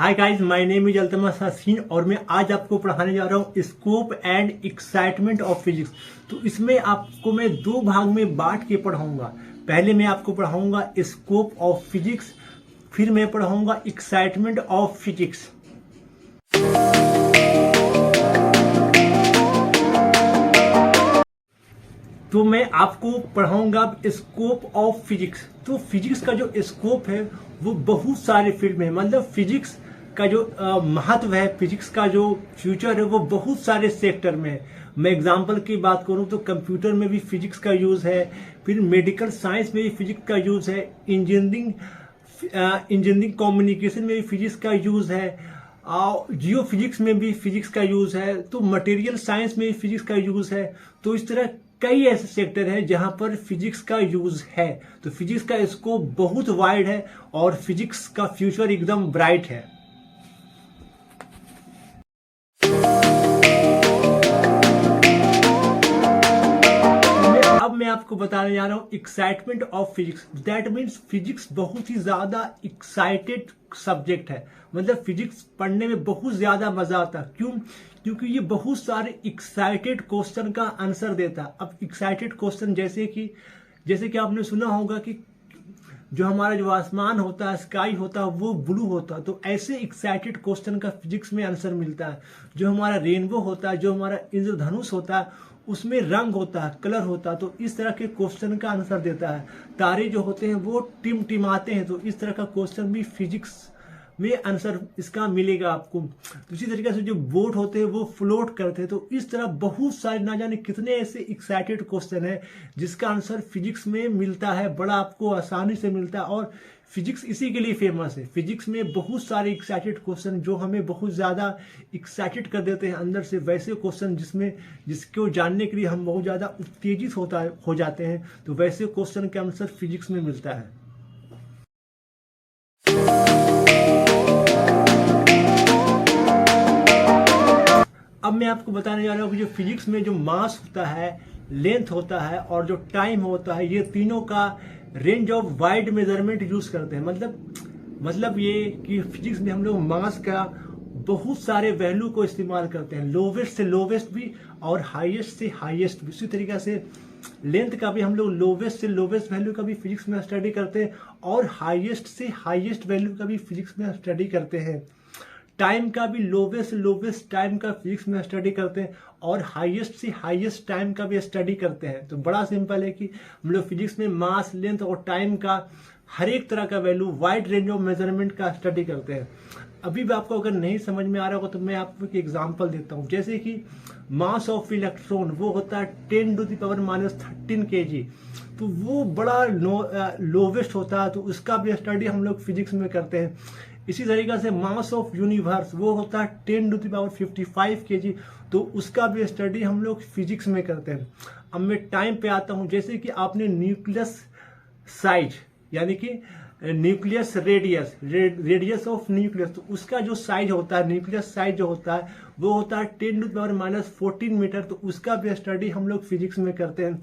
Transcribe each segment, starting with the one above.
Hi guys, my name is Altamas हसीन और मैं आज आपको पढ़ाने जा रहा हूँ scope and excitement of physics. तो इसमें आपको मैं दो भाग में बांट के पढ़ाऊंगा। पहले मैं आपको पढ़ाऊंगा स्कोप ऑफ फिजिक्स, फिर मैं पढ़ाऊंगा एक्साइटमेंट ऑफ फिजिक्स। तो मैं आपको पढ़ाऊंगा स्कोप ऑफ फिजिक्स। तो फिजिक्स का जो स्कोप है वो बहुत सारे फील्ड में है। मतलब फिजिक्स का जो महत्व है, फिजिक्स का जो फ्यूचर है वो बहुत सारे सेक्टर में है। मैं एग्जांपल की बात करूं तो कंप्यूटर में भी फिजिक्स का यूज है, फिर मेडिकल साइंस में भी फिजिक्स का यूज है, इंजीनियरिंग कम्युनिकेशन में भी फिजिक्स का यूज है, जियो फिजिक्स में भी फिजिक्स का यूज है, तो मटेरियल साइंस में भी फिजिक्स का यूज है। तो इस तरह कई ऐसे सेक्टर हैं जहां पर फिजिक्स का यूज है। तो फिजिक्स का स्कोप बहुत वाइड है और फिजिक्स का फ्यूचर एकदम ब्राइट है। अब मैं आपको बताने जा रहा हूं excitement of physics. That means physics बहुत ही ज्यादा एक्साइटेड सब्जेक्ट है। मतलब फिजिक्स पढ़ने में बहुत ज्यादा मजा आता है। क्यों? क्योंकि ये बहुत सारे एक्साइटेड क्वेश्चन का आंसर देता है। अब एक्साइटेड क्वेश्चन जैसे कि आपने सुना होगा कि जो हमारा जो आसमान होता है, स्काई होता है, वो ब्लू होता है। तो ऐसे एक्साइटेड क्वेश्चन का फिजिक्स में आंसर मिलता है। जो हमारा रेनबो होता है, जो हमारा इंद्रधनुष होता है, उसमें रंग होता है, कलर होता है। तो इस तरह के क्वेश्चन का आंसर देता है। तारे जो होते हैं वो टिमटिमाते हैं। तो इस तरह का क्वेश्चन भी फिजिक्स में आंसर इसका मिलेगा आपको। तो इसी तरीके से जो बोट होते हैं वो फ्लोट करते हैं। तो इस तरह बहुत सारे ना जाने कितने ऐसे एक्साइटेड क्वेश्चन है जिसका आंसर फिजिक्स में मिलता है, बड़ा आपको आसानी से मिलता है। और फिजिक्स इसी के लिए फेमस है। फिजिक्स में बहुत सारे एक्साइटेड क्वेश्चन जो हमें बहुत ज्यादा एक्साइटेड कर देते हैं अंदर से, वैसे क्वेश्चन जिसको जानने के लिए हम बहुत ज्यादा उत्तेजित हो जाते हैं। तो वैसे क्वेश्चन का आंसर फिजिक्स में मिलता है। अब मैं आपको बताने जा रहा हूँ कि जो फिजिक्स में जो मास होता है, लेंथ होता है और जो टाइम होता है, ये तीनों का range of wide measurement use करते हैं। मतलब ये कि फिजिक्स में हम लोग मास का बहुत सारे वैल्यू को इस्तेमाल करते हैं, लोवेस्ट से लोवेस्ट भी और हाईएस्ट से हाईएस्ट भी। इसी तरीके से लेंथ का भी हम लोग लोवेस्ट से लोवेस्ट वैल्यू का भी फिजिक्स में स्टडी करते हैं और हाईएस्ट से हाईएस्ट वैल्यू का भी फिजिक्स में स्टडी करते हैं। टाइम का भी लोवेस्ट से लोवेस्ट टाइम का फिजिक्स में स्टडी करते हैं और हाईएस्ट से हाईएस्ट टाइम का भी स्टडी करते हैं। तो बड़ा सिंपल है कि हम लोग फिजिक्स में मास, लेंथ और टाइम का हर एक तरह का value, wide range of measurement का स्टडी करते हैं। अभी भी आपको अगर नहीं समझ में आ रहा होगा तो मैं आपको एक एग्जांपल देता हूं। जैसे कि मास ऑफ इलेक्ट्रॉन वो होता है 10⁻⁻13 kg। तो वो बड़ा लोवेस्ट होता है। तो उसका भी स्टडी हम लोग फिजिक्स में करते हैं। इसी तरीके से मास ऑफ यूनिवर्स वो होता है 10⁵ kg। तो उसका भी स्टडी हम लोग फिजिक्स में करते हैं। अब मैं टाइम पे आता हूं। जैसे कि आपने न्यूक्लियस साइज यानी कि न्यूक्लियस रेडियस ऑफ न्यूक्लियस, तो उसका जो साइज होता है, न्यूक्लियस साइज जो होता है वो होता है 10⁻⁻14 मीटर। तो उसका भी स्टडी हम लोग फिजिक्स में करते हैं।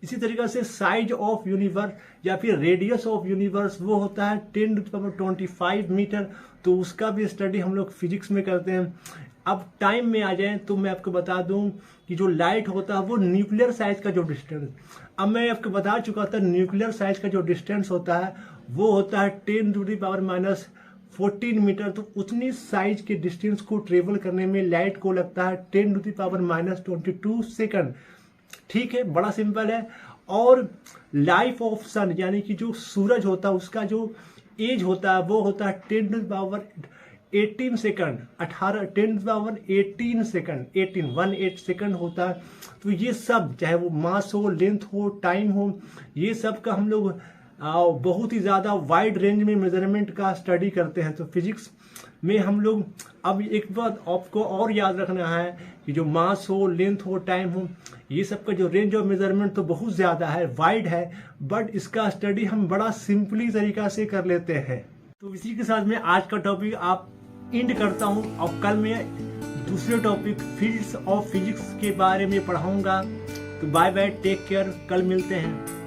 इसी तरीके से साइज ऑफ यूनिवर्स या फिर रेडियस ऑफ यूनिवर्स वो होता है 10⁻25 मीटर। तो उसका भी स्टडी हम लोग फिजिक्स में करते हैं। अब टाइम में आ जाए तो मैं आपको बता दूं कि जो लाइट होता है वो न्यूक्लियर साइज का जो डिस्टेंस, अब मैं आपको बता चुका था न्यूक्लियर साइज का जो डिस्टेंस होता है वो होता है 10⁻⁻14 मीटर। तो उतनी साइज के डिस्टेंस को ट्रेवल करने में लाइट को लगता है 10⁻22 सेकंड। ठीक है, बड़ा सिंपल है। और लाइफ ऑफ सन यानी कि जो सूरज होता है उसका जो एज होता है वो होता है 10⁻18 सेकंड, 10⁻18 सेकंड, 18 सेकंड होता है। तो ये सब, चाहे वो मास हो, लेंथ हो, टाइम हो, ये सब का हम लोग बहुत ही ज्यादा वाइड रेंज में मेजरमेंट का स्टडी करते हैं। तो फिजिक्स में हम लोग, अब एक बात आपको और याद रखना है कि जो मास हो, लेंथ हो, टाइम हो, ये सब का जो रेंज ऑफ मेजरमेंट तो बहुत ज्यादा है, वाइड है, बट इसका स्टडी हम बड़ा सिंपली तरीका से कर लेते हैं। तो इसी के साथ मैं आज का टॉपिक आप एंड करता हूं और कल मैं दूसरे टॉपिक फील्ड्स ऑफ फिजिक्स के बारे में पढ़ाऊंगा। तो बाय बाय, टेक केयर, कल मिलते हैं।